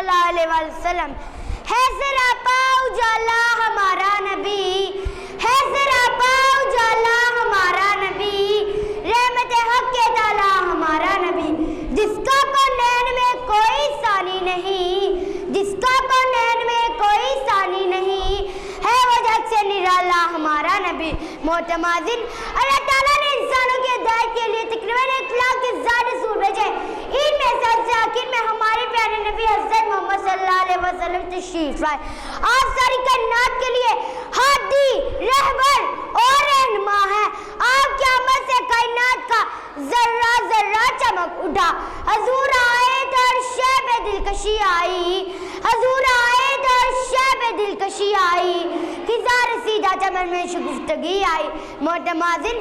सल्लल्लाहु अलैहि वसल्लम। है सरापा उजाला हमारा नबी, है सरापा उजाला हमारा नबी, रहमत हक के ताला हमारा नबी, जिसका कौनैन में कोई सानी नहीं, जिसका कौनैन में कोई सानी नहीं, है वो जग से निराला हमारा नबी। मोहतमाजिन, अल्लाह ताला ने इंसानों की हिदायत के लिए तकरीबन 1 लाख से ज़्यादा रसूल भेजे। इनमें सबसे आखिर में हमारे प्यारे नबी हज़रत मोहम्मद सल्लल्लाहु अलैहि वसल्लम तशरीफ लाए। आप सारी कायनात के लिए हादी, रहबर और रहनुमा है। आप क़यामत से कायनात का जर्रा जर्रा चमक उठा। हजूर आए तो अर्शे पे दिलकशी आई, हजूर आए तो अर्शे पे दिलकशी आई, खिज़ा रसीदा चमन में शगुफ्तगी आई। मोहतमाजिन,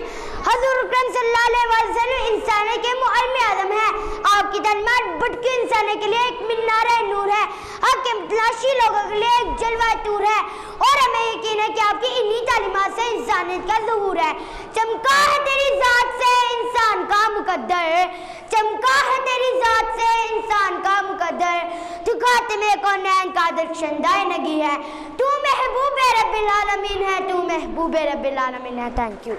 हजूर अकरम सल्लल्लाहु अलैहि वसल्लम इंसानों के मुअल्लिम आज़म है। आपकी तनमार भटके इंसानों के लिए एक मीनारे नूर है, आपके तलाशी लोगों के लिए एक जलवा तूर है, और हमें यकीन है कि आपकी इन्हीं तालीमात से इंसानियत का ज़हूर है। चमका है तेरी ज़ात से इंसान का मुकद्दर, चमका है तेरी ज़ात से इंसान का मुकद्दर, तू खातिमे कौनैन का दर्शंदाए नगी है, तू महबूब रब्बिल आलमीन है, तू महबूब रब्बिल आलमीन है। Thank you.